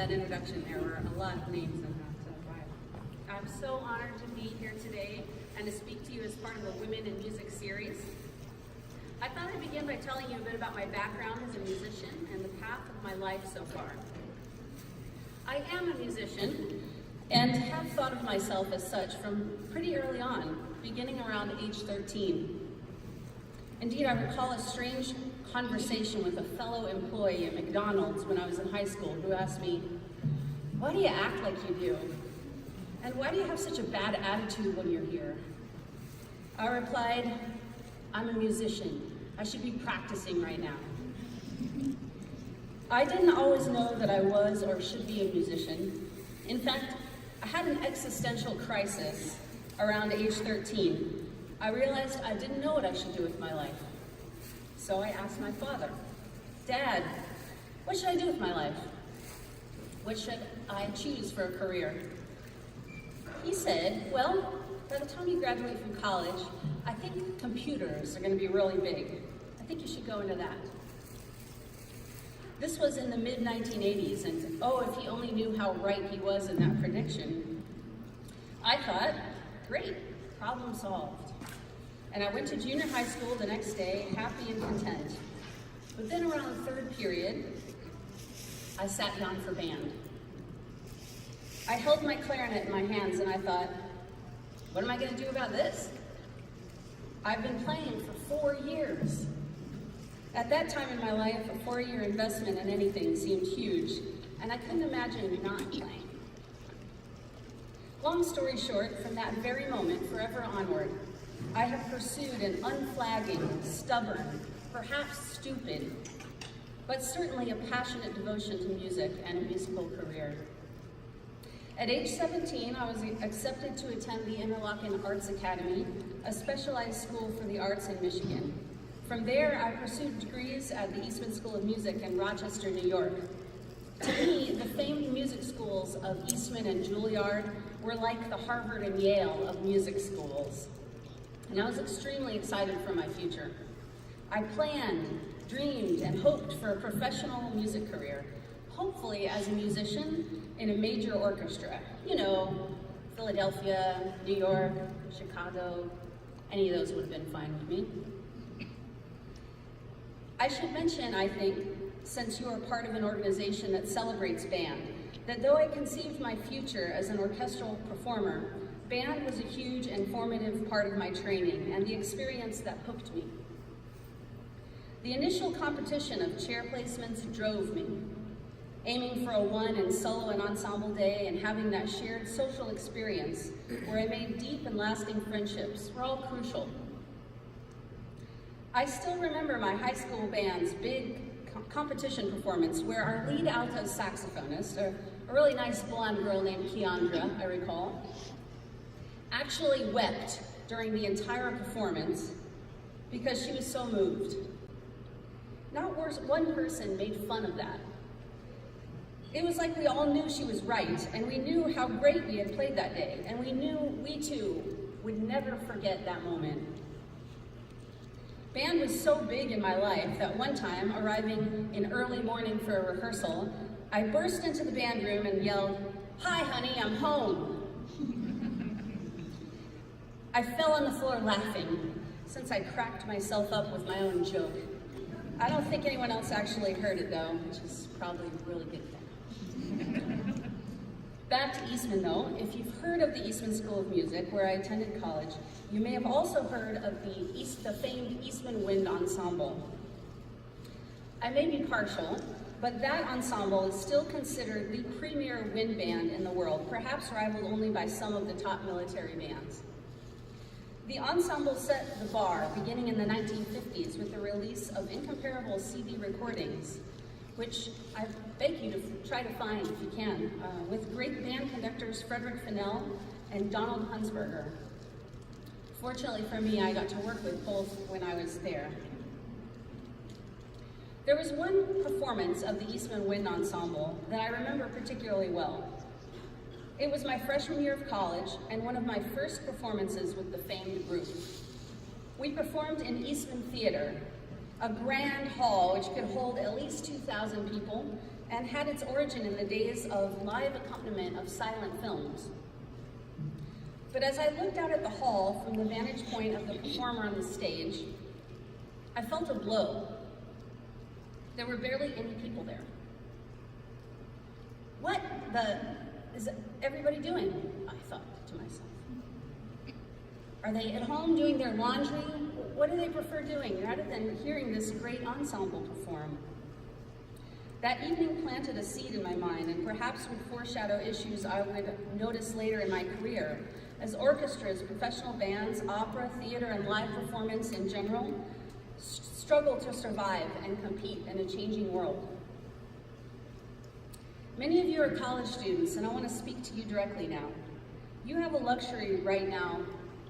that introduction. There were a lot of names in that bio. I'm so honored to be here today and to speak to you as part of the Women in Music series. I thought I'd begin by telling you a bit about my background as a musician and the path of my life so far. I am a musician and have thought of myself as such from pretty early on, beginning around age 13. Indeed, I recall a strange conversation with a fellow employee at McDonald's when I was in high school who asked me, "Why do you act like you do? And why do you have such a bad attitude when you're here?" I replied, "I'm a musician. I should be practicing right now." I didn't always know that I was or should be a musician. In fact, I had an existential crisis around age 13. I realized I didn't know what I should do with my life. So I asked my father, "Dad, what should I do with my life? What should I choose for a career?" He said, "Well, by the time you graduate from college, I think computers are going to be really big. I think you should go into that." This was in the mid-1980s, and oh, if he only knew how right he was in that prediction. I thought, great, problem solved. And I went to junior high school the next day, happy and content. But then around the third period, I sat down for band. I held my clarinet in my hands and I thought, what am I going to do about this? I've been playing for 4 years. At that time in my life, a 4-year investment in anything seemed huge, and I couldn't imagine not playing. Long story short, from that very moment, forever onward, I have pursued an unflagging, stubborn, perhaps stupid, but certainly a passionate devotion to music and a musical career. At age 17, I was accepted to attend the Interlochen Arts Academy, a specialized school for the arts in Michigan. From there, I pursued degrees at the Eastman School of Music in Rochester, New York. To me, the famed music schools of Eastman and Juilliard were like the Harvard and Yale of music schools. And I was extremely excited for my future. I planned, dreamed, and hoped for a professional music career, hopefully as a musician in a major orchestra. You know, Philadelphia, New York, Chicago, any of those would have been fine with me. I should mention, I think, since you are part of an organization that celebrates band, that though I conceived my future as an orchestral performer, band was a huge and formative part of my training and the experience that hooked me. The initial competition of chair placements drove me. Aiming for a 1 in solo and ensemble day and having that shared social experience where I made deep and lasting friendships were all crucial. I still remember my high school band's big competition performance where our lead alto saxophonist, a really nice blonde girl named Keandra, I recall, actually wept during the entire performance because she was so moved. Not one person made fun of that. It was like we all knew she was right, and we knew how great we had played that day, and we knew we too would never forget that moment. Band was so big in my life that one time, arriving in early morning for a rehearsal, I burst into the band room and yelled, "Hi honey, I'm home." I fell on the floor laughing, since I cracked myself up with my own joke. I don't think anyone else actually heard it though, which is probably a really good thing. Back to Eastman though, if you've heard of the Eastman School of Music, where I attended college, you may have also heard of the famed Eastman Wind Ensemble. I may be partial, but that ensemble is still considered the premier wind band in the world, perhaps rivaled only by some of the top military bands. The ensemble set the bar beginning in the 1950s with the release of incomparable CD recordings, which I beg you to try to find if you can, with great band conductors Frederick Fennell and Donald Hunsberger. Fortunately for me, I got to work with both when I was there. There was one performance of the Eastman Wind Ensemble that I remember particularly well. It was my freshman year of college and one of my first performances with the famed group. We performed in Eastman Theater, a grand hall which could hold at least 2,000 people, and had its origin in the days of live accompaniment of silent films. But as I looked out at the hall from the vantage point of the performer on the stage, I felt a blow. There were barely any people there. What the is everybody doing? I thought to myself. Are they at home doing their laundry? What do they prefer doing rather than hearing this great ensemble perform? That evening planted a seed in my mind and perhaps would foreshadow issues I would notice later in my career as orchestras, professional bands, opera, theater, and live performance in general struggle to survive and compete in a changing world. Many of you are college students, and I want to speak to you directly now. You have a luxury right now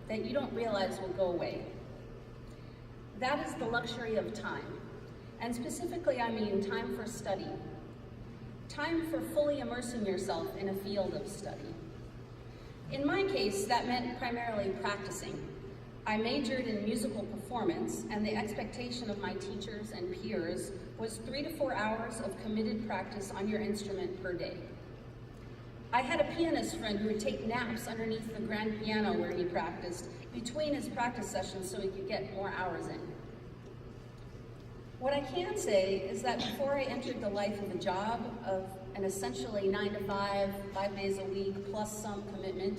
that you don't realize will go away. That is the luxury of time. And specifically, I mean time for study. Time for fully immersing yourself in a field of study. In my case, that meant primarily practicing. I majored in musical performance, and the expectation of my teachers and peers was 3 to 4 hours of committed practice on your instrument per day. I had a pianist friend who would take naps underneath the grand piano where he practiced between his practice sessions so he could get more hours in. What I can say is that before I entered the life of a job of an essentially 9 to 5, 5 days a week, plus some commitment,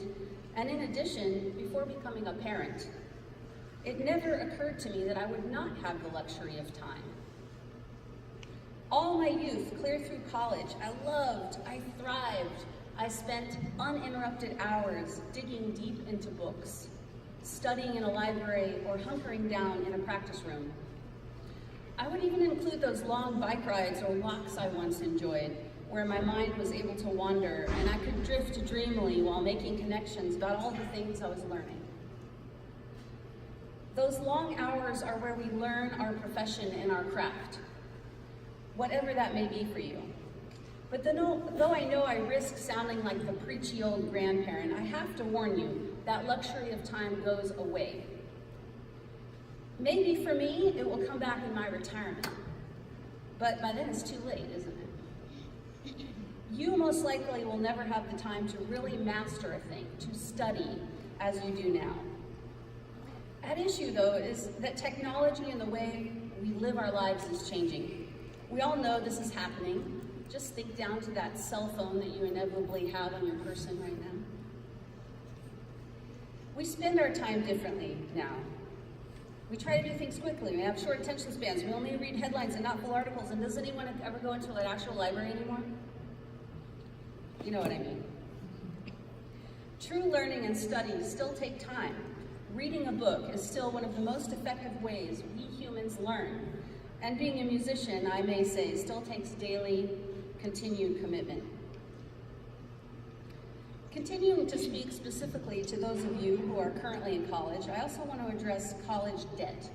and in addition, before becoming a parent, it never occurred to me that I would not have the luxury of time. All my youth, clear through college, I loved, I thrived. I spent uninterrupted hours digging deep into books, studying in a library, or hunkering down in a practice room. I would even include those long bike rides or walks I once enjoyed, where my mind was able to wander and I could drift dreamily while making connections about all the things I was learning. Those long hours are where we learn our profession and our craft, whatever that may be for you. But though I know I risk sounding like the preachy old grandparent, I have to warn you, that luxury of time goes away. Maybe for me, it will come back in my retirement, but by then it's too late, isn't it? You most likely will never have the time to really master a thing, to study as you do now. At issue, though, is that technology and the way we live our lives is changing. We all know this is happening. Just think down to that cell phone that you inevitably have on your person right now. We spend our time differently now. We try to do things quickly. We have short attention spans. We only read headlines and not full articles. And does anyone ever go into an actual library anymore? You know what I mean. True learning and study still take time. Reading a book is still one of the most effective ways we humans learn. And being a musician, I may say, still takes daily, continued commitment. Continuing to speak specifically to those of you who are currently in college, I also want to address college debt.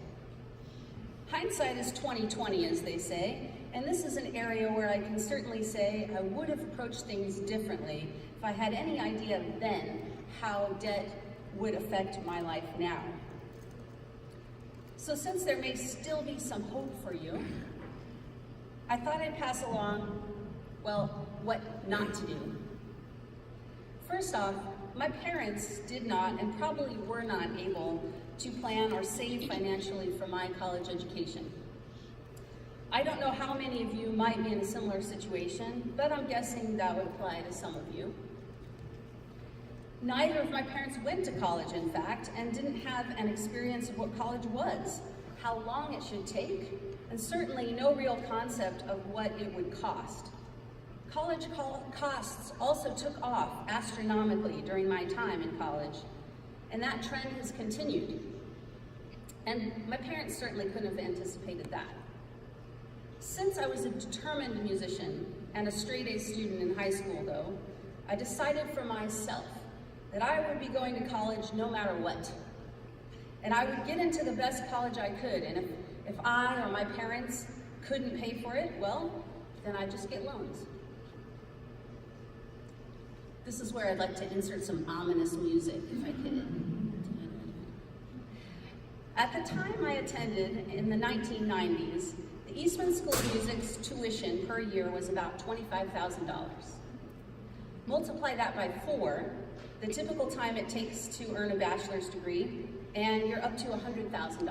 Hindsight is 20/20, as they say, and this is an area where I can certainly say I would have approached things differently if I had any idea then how debt would affect my life now. So since there may still be some hope for you, I thought I'd pass along, well, what not to do. First off, my parents did not and probably were not able to plan or save financially for my college education. I don't know how many of you might be in a similar situation, but I'm guessing that would apply to some of you. Neither of my parents went to college, in fact, and didn't have an experience of what college was, how long it should take, and certainly no real concept of what it would cost. College costs also took off astronomically during my time in college, and that trend has continued. And my parents certainly couldn't have anticipated that. Since I was a determined musician and a straight-A student in high school, though, I decided for myself that I would be going to college no matter what. And I would get into the best college I could, and if I or my parents couldn't pay for it, well, then I'd just get loans. This is where I'd like to insert some ominous music, if I could. At the time I attended, in the 1990s, the Eastman School of Music's tuition per year was about $25,000. Multiply that by 4, the typical time it takes to earn a bachelor's degree, and you're up to $100,000.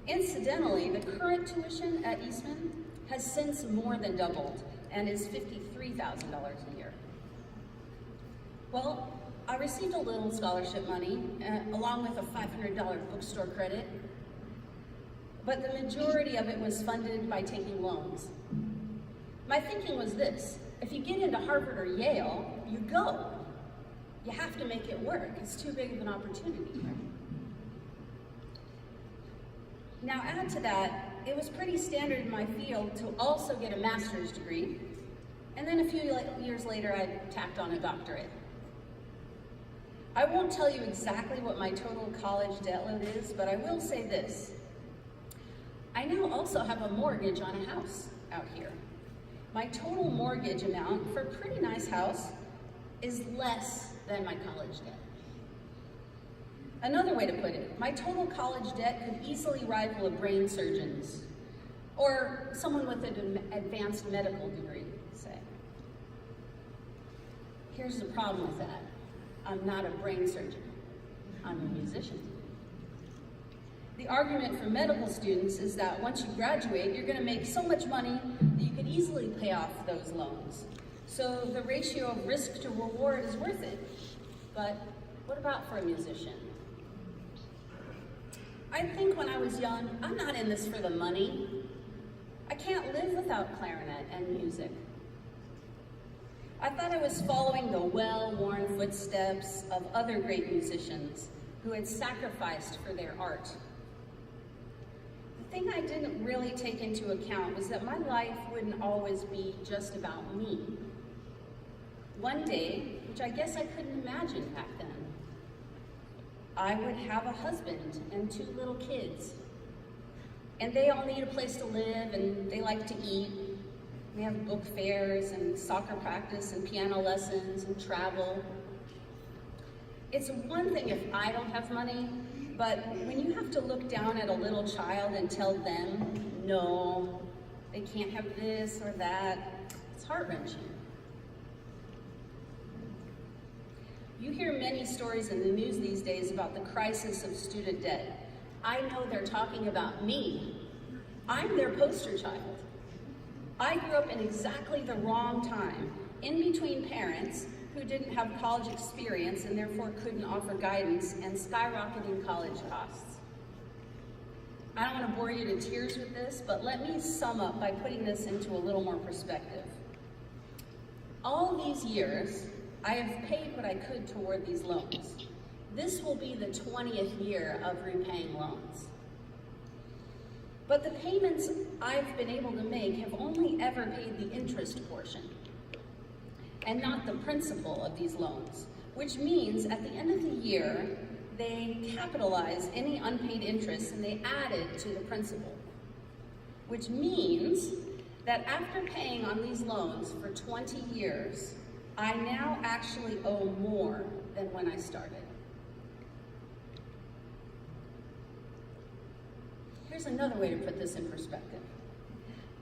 Incidentally, the current tuition at Eastman has since more than doubled and is $53,000 a year. Well, I received a little scholarship money along with a $500 bookstore credit, but the majority of it was funded by taking loans. My thinking was this: if you get into Harvard or Yale, you go. You have to make it work. It's too big of an opportunity. Now add to that, it was pretty standard in my field to also get a master's degree, and then a few years later I tacked on a doctorate. I won't tell you exactly what my total college debt load is, but I will say this. I now also have a mortgage on a house out here. My total mortgage amount for a pretty nice house is less than my college debt. Another way to put it, my total college debt could easily rival a brain surgeon's, or someone with an advanced medical degree, say. Here's the problem with that. I'm not a brain surgeon. I'm a musician. The argument for medical students is that once you graduate, you're going to make so much money that you could easily pay off those loans. So the ratio of risk to reward is worth it. But what about for a musician? I think when I was young, I'm not in this for the money. I can't live without clarinet and music. I thought I was following the well-worn footsteps of other great musicians who had sacrificed for their art. The thing I didn't really take into account was that my life wouldn't always be just about me. One day, which I guess I couldn't imagine back then, I would have a husband and 2 little kids. And they all need a place to live, and they like to eat. We have book fairs and soccer practice and piano lessons and travel. It's one thing if I don't have money, but when you have to look down at a little child and tell them, no, they can't have this or that, it's heart-wrenching. You hear many stories in the news these days about the crisis of student debt. I know they're talking about me. I'm their poster child. I grew up in exactly the wrong time, in between parents who didn't have college experience and therefore couldn't offer guidance, and skyrocketing college costs. I don't want to bore you to tears with this, but let me sum up by putting this into a little more perspective. All these years, I have paid what I could toward these loans. This will be the 20th year of repaying loans. But the payments I've been able to make have only ever paid the interest portion, and not the principal of these loans, which means at the end of the year, they capitalize any unpaid interest and they add it to the principal, which means that after paying on these loans for 20 years, I now actually owe more than when I started. Here's another way to put this in perspective.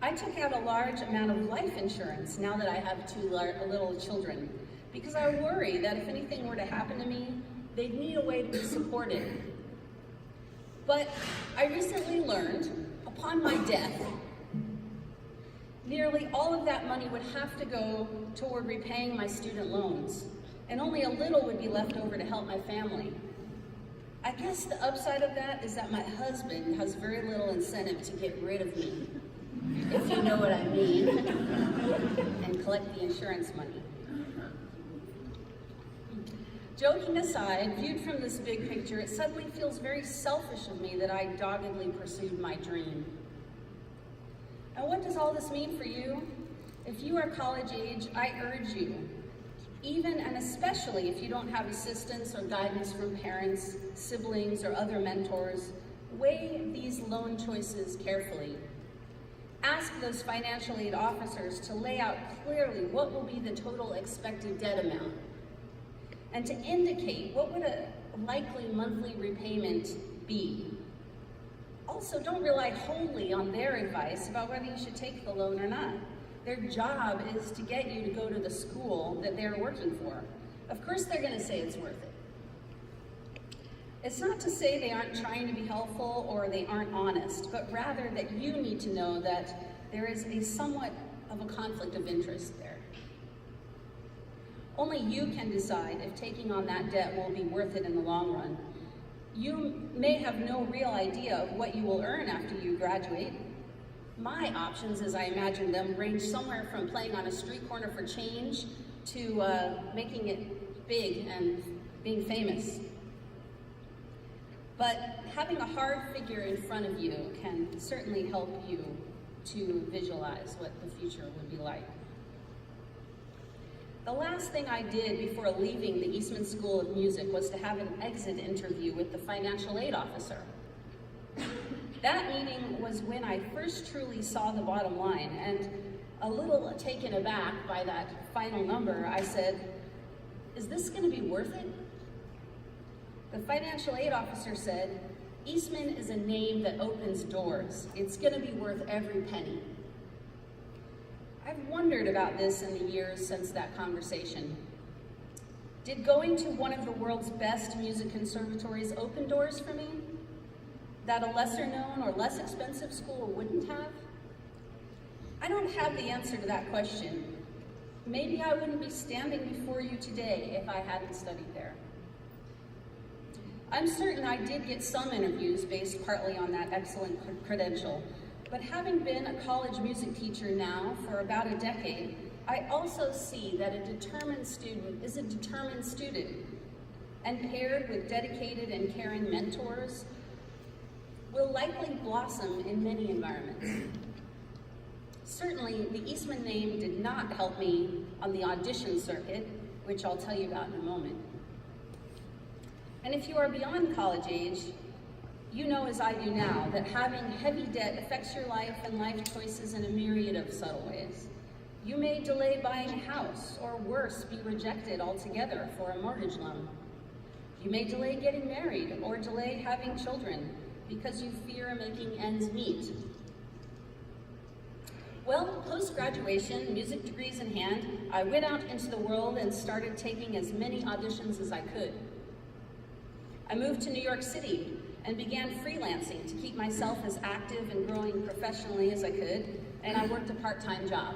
I took out a large amount of life insurance now that I have 2 little children, because I worry that if anything were to happen to me, they'd need a way to be supported. But I recently learned, upon my death, nearly all of that money would have to go toward repaying my student loans, and only a little would be left over to help my family. I guess the upside of that is that my husband has very little incentive to get rid of me, if you know what I mean, and collect the insurance money. Joking aside, viewed from this big picture, it suddenly feels very selfish of me that I doggedly pursued my dream. And what does all this mean for you? If you are college age, I urge you, even and especially if you don't have assistance or guidance from parents, siblings, or other mentors, weigh these loan choices carefully. Ask those financial aid officers to lay out clearly what will be the total expected debt amount, and to indicate what would a likely monthly repayment be. Also, don't rely wholly on their advice about whether you should take the loan or not. Their job is to get you to go to the school that they're working for. Of course they're going to say it's worth it. It's not to say they aren't trying to be helpful or they aren't honest, but rather that you need to know that there is a somewhat of a conflict of interest there. Only you can decide if taking on that debt will be worth it in the long run. You may have no real idea of what you will earn after you graduate. My options, as I imagine them, range somewhere from playing on a street corner for change to making it big and being famous. But having a hard figure in front of you can certainly help you to visualize what the future would be like. The last thing I did before leaving the Eastman School of Music was to have an exit interview with the financial aid officer. That meeting was when I first truly saw the bottom line, and a little taken aback by that final number, I said, "Is this going to be worth it?" The financial aid officer said, "Eastman is a name that opens doors. It's going to be worth every penny." I've wondered about this in the years since that conversation. Did going to one of the world's best music conservatories open doors for me that a lesser known or less expensive school wouldn't have? I don't have the answer to that question. Maybe I wouldn't be standing before you today if I hadn't studied there. I'm certain I did get some interviews based partly on that excellent credential, but having been a college music teacher now for about a decade, I also see that a determined student is a determined student, and paired with dedicated and caring mentors, will likely blossom in many environments. Certainly, the Eastman name did not help me on the audition circuit, which I'll tell you about in a moment. And if you are beyond college age, you know as I do now that having heavy debt affects your life and life choices in a myriad of subtle ways. You may delay buying a house, or worse, be rejected altogether for a mortgage loan. You may delay getting married or delay having children because you fear making ends meet. Well, post-graduation, music degrees in hand, I went out into the world and started taking as many auditions as I could. I moved to New York City and began freelancing to keep myself as active and growing professionally as I could, and I worked a part-time job.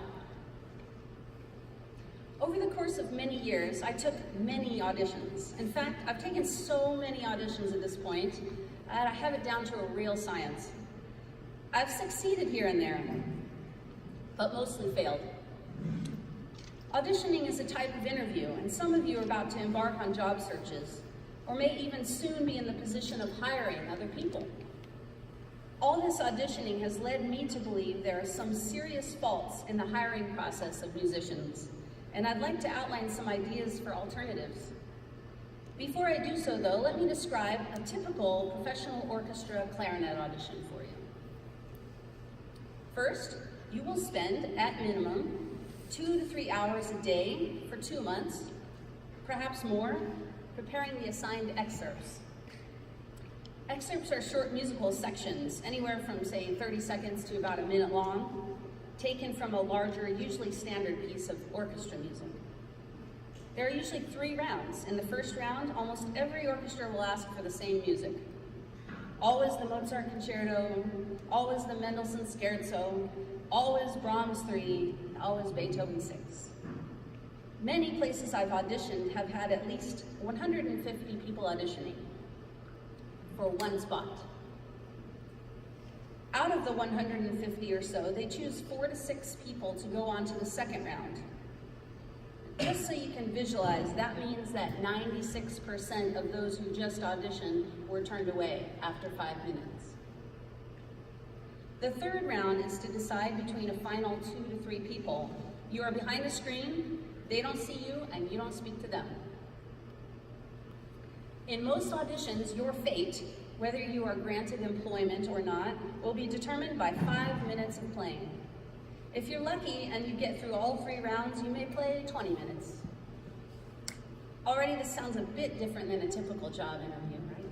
Over the course of many years, I took many auditions. In fact, I've taken so many auditions at this point that I have it down to a real science. I've succeeded here and there, but mostly failed. Auditioning is a type of interview, and some of you are about to embark on job searches, or may even soon be in the position of hiring other people. All this auditioning has led me to believe there are some serious faults in the hiring process of musicians, and I'd like to outline some ideas for alternatives. Before I do so, though, let me describe a typical professional orchestra clarinet audition for you. First, you will spend, at minimum, 2 to 3 hours a day for 2 months, perhaps more, preparing the assigned excerpts. Excerpts are short musical sections, anywhere from, say, 30 seconds to about a minute long, taken from a larger, usually standard piece of orchestra music. There are usually 3 rounds. In the first round, almost every orchestra will ask for the same music. Always the Mozart Concerto, always the Mendelssohn Scherzo, always Brahms 3, always Beethoven 6. Many places I've auditioned have had at least 150 people auditioning for one spot. Out of the 150 or so, they choose 4 to 6 people to go on to the second round. Just so you can visualize, that means that 96% of those who just auditioned were turned away after 5 minutes. The third round is to decide between a final 2 to 3 people. You are behind a screen, they don't see you, and you don't speak to them. In most auditions, your fate, whether you are granted employment or not, will be determined by 5 minutes of playing. If you're lucky and you get through all 3 rounds, you may play 20 minutes. Already this sounds a bit different than a typical job interview, right?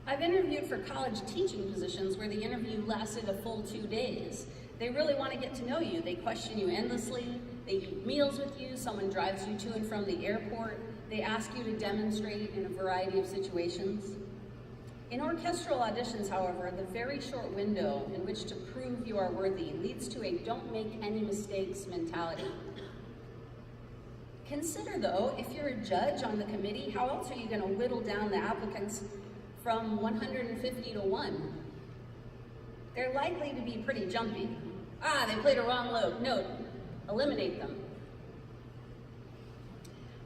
I've interviewed for college teaching positions where the interview lasted a full 2 days. They really want to get to know you. They question you endlessly. They eat meals with you. Someone drives you to and from the airport. They ask you to demonstrate in a variety of situations. In orchestral auditions, however, the very short window in which to prove you are worthy leads to a don't make any mistakes mentality. Consider, though, if you're a judge on the committee, how else are you going to whittle down the applicants from 150 to 1? They're likely to be pretty jumpy. They played a wrong note. Eliminate them.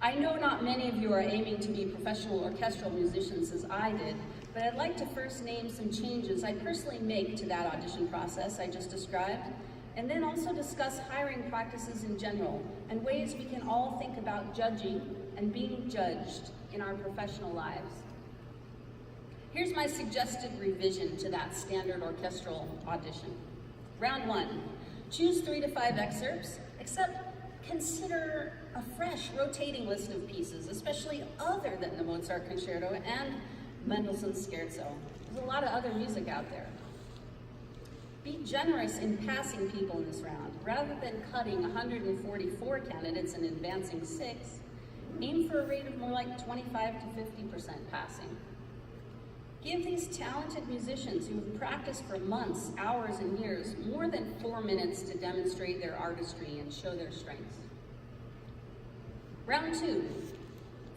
I know not many of you are aiming to be professional orchestral musicians as I did, but I'd like to first name some changes I personally make to that audition process I just described, and then also discuss hiring practices in general and ways we can all think about judging and being judged in our professional lives. Here's my suggested revision to that standard orchestral audition. Round 1, choose 3 to 5 excerpts, except consider a fresh rotating list of pieces, especially other than the Mozart Concerto and Mendelssohn's Scherzo. There's a lot of other music out there. Be generous in passing people in this round. Rather than cutting 144 candidates and advancing 6, aim for a rate of more like 25 to 50% passing. Give these talented musicians who have practiced for months, hours, and years more than 4 minutes to demonstrate their artistry and show their strengths. Round 2,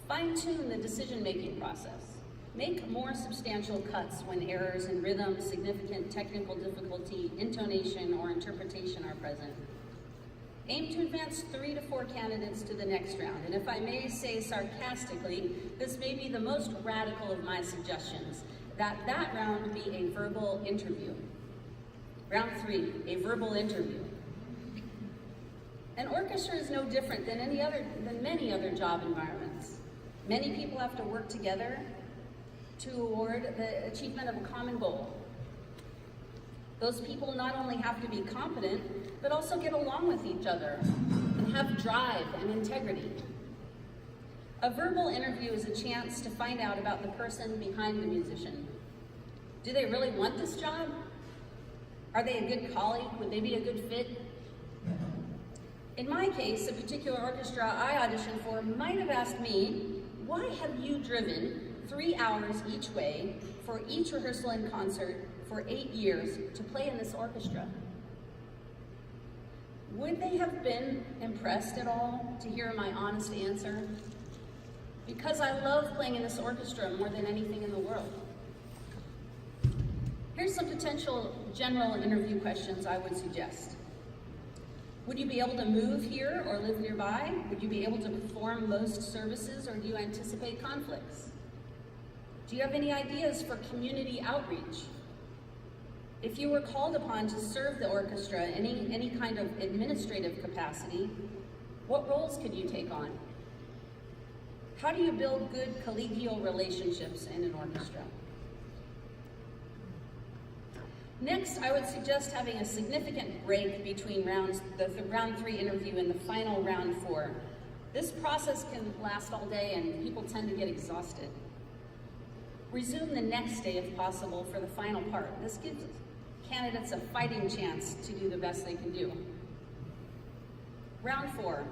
fine-tune the decision-making process. Make more substantial cuts when errors in rhythm, significant technical difficulty, intonation, or interpretation are present. Aim to advance 3 to 4 candidates to the next round, and if I may say sarcastically, this may be the most radical of my suggestions, that round be a verbal interview. Round 3, a verbal interview. An orchestra is no different than many other job environments. Many people have to work together to award the achievement of a common goal. Those people not only have to be competent, but also get along with each other and have drive and integrity. A verbal interview is a chance to find out about the person behind the musician. Do they really want this job? Are they a good colleague? Would they be a good fit? In my case, a particular orchestra I auditioned for might have asked me, why have you driven 3 hours each way for each rehearsal and concert for 8 years to play in this orchestra? Would they have been impressed at all to hear my honest answer? Because I love playing in this orchestra more than anything in the world. Here's some potential general interview questions I would suggest. Would you be able to move here or live nearby? Would you be able to perform most services, or do you anticipate conflicts? Do you have any ideas for community outreach? If you were called upon to serve the orchestra in any kind of administrative capacity, what roles could you take on? How do you build good collegial relationships in an orchestra? Next, I would suggest having a significant break between rounds, the round 3 interview and the final round 4. This process can last all day and people tend to get exhausted. Resume the next day if possible for the final part. This gives candidates a fighting chance to do the best they can do. Round 4.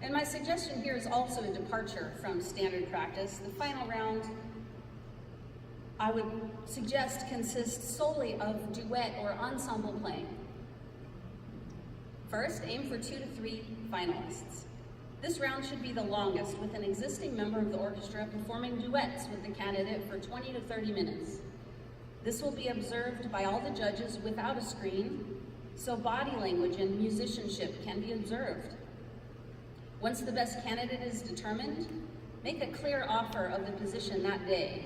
And my suggestion here is also a departure from standard practice. The final round, I would suggest, consists solely of duet or ensemble playing. First, aim for 2 to 3 finalists. This round should be the longest, with an existing member of the orchestra performing duets with the candidate for 20 to 30 minutes. This will be observed by all the judges without a screen, so body language and musicianship can be observed. Once the best candidate is determined, make a clear offer of the position that day.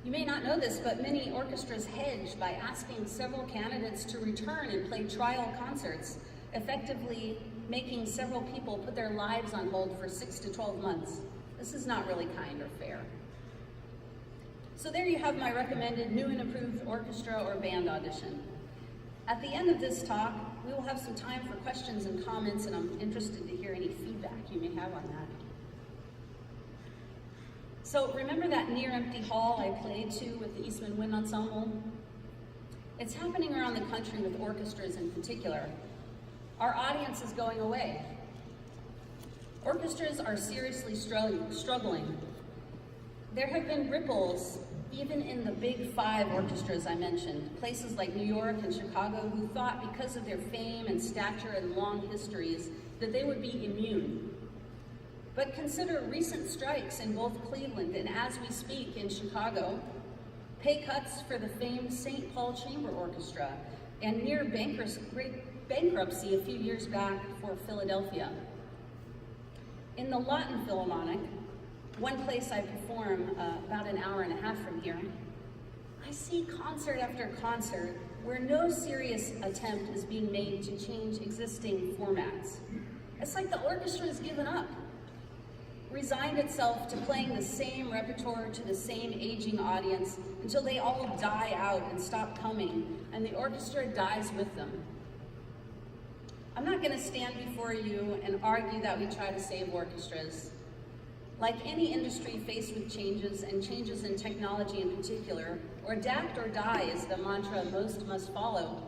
You may not know this, but many orchestras hedge by asking several candidates to return and play trial concerts, effectively making several people put their lives on hold for 6 to 12 months. This is not really kind or fair. So there you have my recommended new and improved orchestra or band audition. At the end of this talk, we will have some time for questions and comments, and I'm interested to hear any feedback you may have on that. So remember that near-empty hall I played to with the Eastman Wind Ensemble? It's happening around the country with orchestras in particular. Our audience is going away. Orchestras are seriously struggling. There have been ripples even in the big 5 orchestras I mentioned, places like New York and Chicago, who thought because of their fame and stature and long histories that they would be immune. But consider recent strikes in both Cleveland and, as we speak, in Chicago, pay cuts for the famed St. Paul Chamber Orchestra, and near bankruptcy a few years back for Philadelphia. In the Lawton Philharmonic, one place I perform about an hour and a half from here, I see concert after concert where no serious attempt is being made to change existing formats. It's like the orchestra has given up, resigned itself to playing the same repertoire to the same aging audience until they all die out and stop coming, and the orchestra dies with them. I'm not going to stand before you and argue that we try to save orchestras. Like any industry faced with changes, and changes in technology in particular, or adapt or die is the mantra most must follow.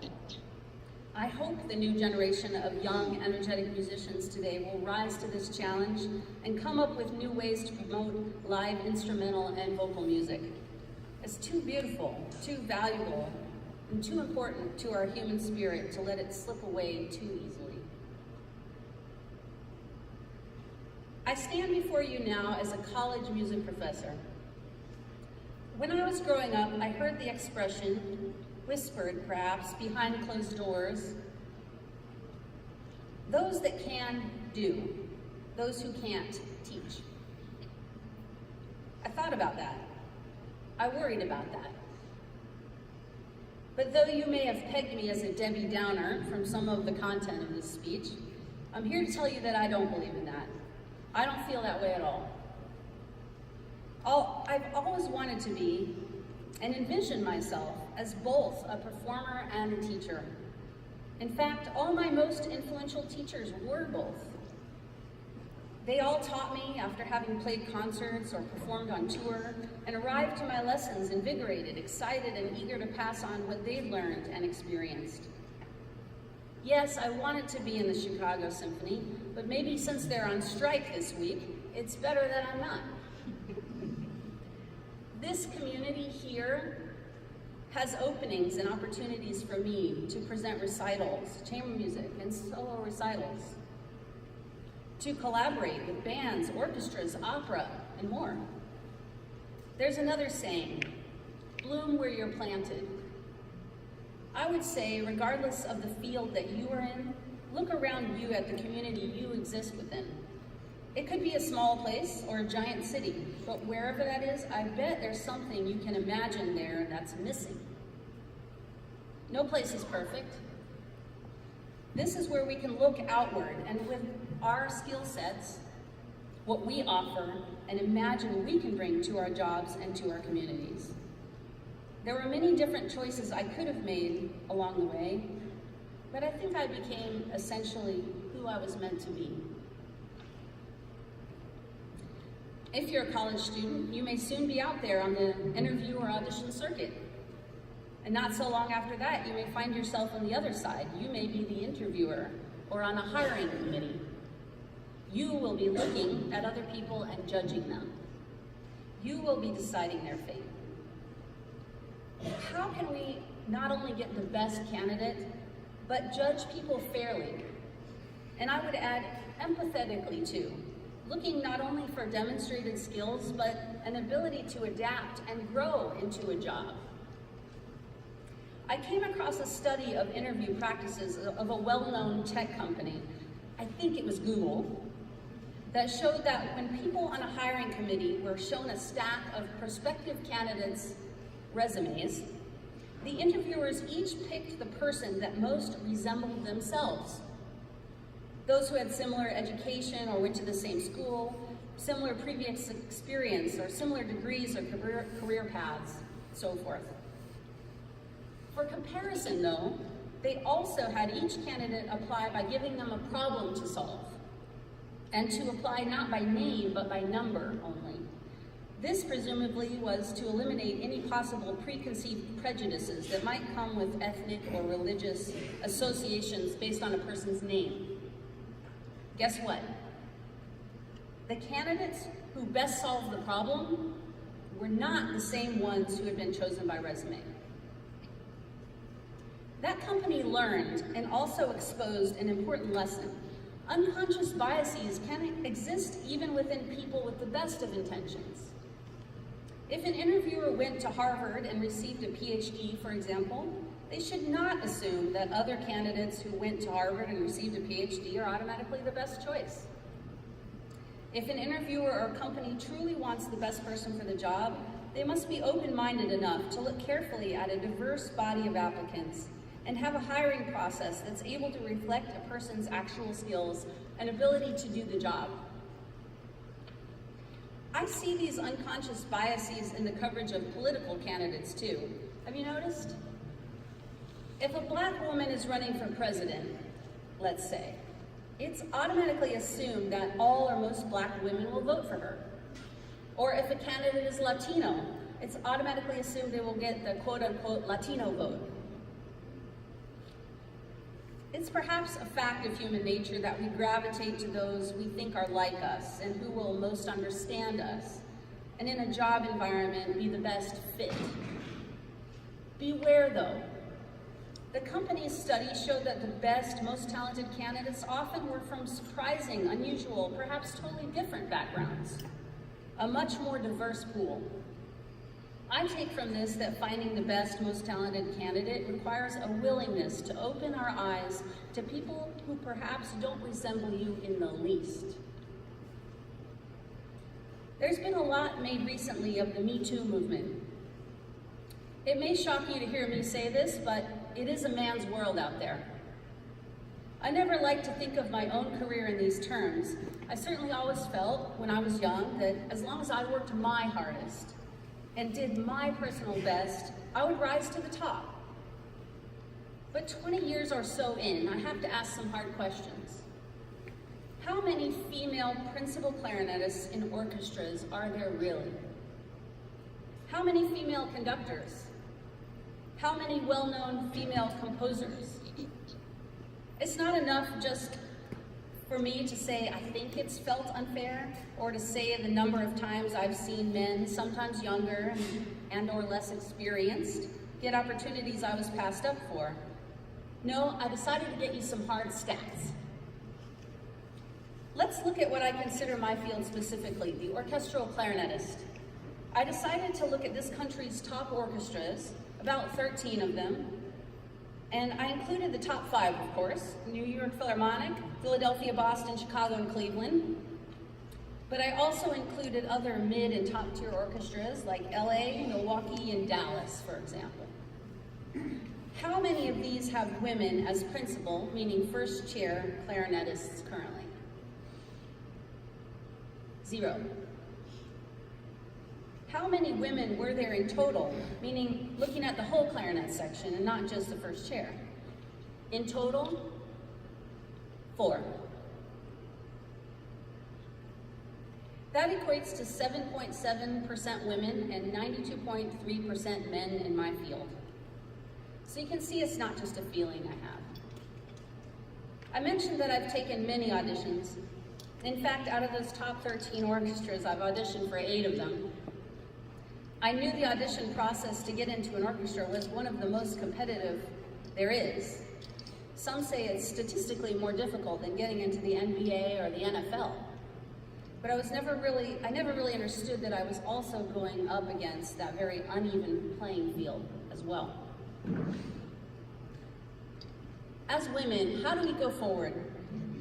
I hope the new generation of young, energetic musicians today will rise to this challenge and come up with new ways to promote live instrumental and vocal music. It's too beautiful, too valuable, and too important to our human spirit to let it slip away too easily. I stand before you now as a college music professor. When I was growing up, I heard the expression, whispered perhaps, behind closed doors, those that can do, those who can't teach. I thought about that. I worried about that. But though you may have pegged me as a Debbie Downer from some of the content of this speech, I'm here to tell you that I don't believe in that. I don't feel that way at all. I've always wanted to be and envisioned myself as both a performer and a teacher. In fact, all my most influential teachers were both. They all taught me after having played concerts or performed on tour, and arrived to my lessons invigorated, excited, and eager to pass on what they'd learned and experienced. Yes, I wanted to be in the Chicago Symphony, but maybe since they're on strike this week, it's better that I'm not. This community here has openings and opportunities for me to present recitals, chamber music, and solo recitals, to collaborate with bands, orchestras, opera, and more. There's another saying, bloom where you're planted. I would say, regardless of the field that you are in, look around you at the community you exist within. It could be a small place or a giant city, but wherever that is, I bet there's something you can imagine there that's missing. No place is perfect. This is where we can look outward and with our skill sets, what we offer, and imagine what we can bring to our jobs and to our communities. There were many different choices I could have made along the way, but I think I became essentially who I was meant to be. If you're a college student, you may soon be out there on the interview or audition circuit. And not so long after that, you may find yourself on the other side. You may be the interviewer or on a hiring committee. You will be looking at other people and judging them. You will be deciding their fate. How can we not only get the best candidate, but judge people fairly? And I would add empathetically too, looking not only for demonstrated skills, but an ability to adapt and grow into a job. I came across a study of interview practices of a well-known tech company, I think it was Google, that showed that when people on a hiring committee were shown a stack of prospective candidates' resumes, the interviewers each picked the person that most resembled themselves. Those who had similar education or went to the same school, similar previous experience, or similar degrees or career paths, so forth. For comparison though, they also had each candidate apply by giving them a problem to solve, and to apply not by name but by number only. This presumably was to eliminate any possible preconceived prejudices that might come with ethnic or religious associations based on a person's name. Guess what? The candidates who best solved the problem were not the same ones who had been chosen by resume. That company learned and also exposed an important lesson. Unconscious biases can exist even within people with the best of intentions. If an interviewer went to Harvard and received a PhD, for example, they should not assume that other candidates who went to Harvard and received a PhD are automatically the best choice. If an interviewer or company truly wants the best person for the job, they must be open-minded enough to look carefully at a diverse body of applicants and have a hiring process that's able to reflect a person's actual skills and ability to do the job. I see these unconscious biases in the coverage of political candidates too. Have you noticed? If a black woman is running for president, let's say, it's automatically assumed that all or most black women will vote for her. Or if a candidate is Latino, it's automatically assumed they will get the quote-unquote Latino vote. It's perhaps a fact of human nature that we gravitate to those we think are like us and who will most understand us, and in a job environment be the best fit. Beware though. The company's study showed that the best, most talented candidates often were from surprising, unusual, perhaps totally different backgrounds, a much more diverse pool. I take from this that finding the best, most talented candidate requires a willingness to open our eyes to people who perhaps don't resemble you in the least. There's been a lot made recently of the Me Too movement. It may shock you to hear me say this, but it is a man's world out there. I never liked to think of my own career in these terms. I certainly always felt, when I was young, that as long as I worked my hardest and did my personal best, I would rise to the top. But 20 years or so in, I have to ask some hard questions. How many female principal clarinetists in orchestras are there really? How many female conductors? How many well-known female composers? It's not enough just for me to say I think it's felt unfair, or to say the number of times I've seen men, sometimes younger and or less experienced, get opportunities I was passed up for. No, I decided to get you some hard stats. Let's look at what I consider my field specifically, the orchestral clarinetist. I decided to look at this country's top orchestras, about 13 of them, and I included the top 5, of course: New York Philharmonic, Philadelphia, Boston, Chicago, and Cleveland. But I also included other mid and top tier orchestras like LA, Milwaukee, and Dallas, for example. How many of these have women as principal, meaning first chair clarinetists currently? 0. How many women were there in total, meaning looking at the whole clarinet section and not just the first chair? In total, 4. That equates to 7.7% women and 92.3% men in my field. So you can see it's not just a feeling I have. I mentioned that I've taken many auditions. In fact, out of those top 13 orchestras, I've auditioned for 8 of them. I knew the audition process to get into an orchestra was one of the most competitive there is. Some say it's statistically more difficult than getting into the NBA or the NFL. But I never really understood that I was also going up against that very uneven playing field as well. As women, how do we go forward?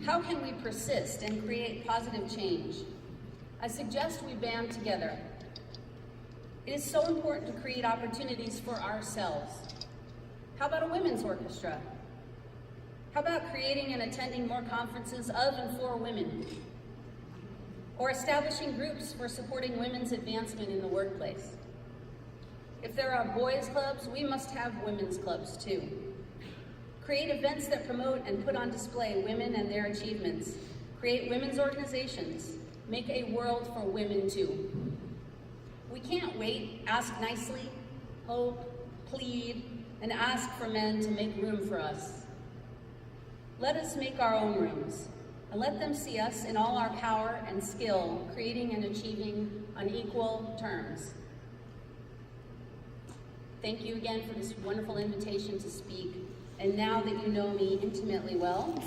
How can we persist and create positive change? I suggest we band together. It is so important to create opportunities for ourselves. How about a women's orchestra? How about creating and attending more conferences of and for women? Or establishing groups for supporting women's advancement in the workplace? If there are boys' clubs, we must have women's clubs too. Create events that promote and put on display women and their achievements. Create women's organizations. Make a world for women too. We can't wait, ask nicely, hope, plead, and ask for men to make room for us. Let us make our own rooms, and let them see us in all our power and skill, creating and achieving on equal terms. Thank you again for this wonderful invitation to speak. And now that you know me intimately well,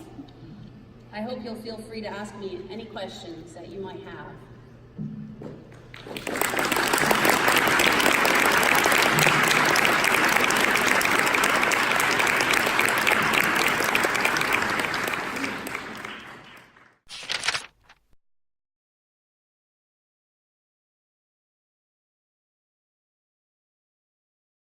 I hope you'll feel free to ask me any questions that you might have.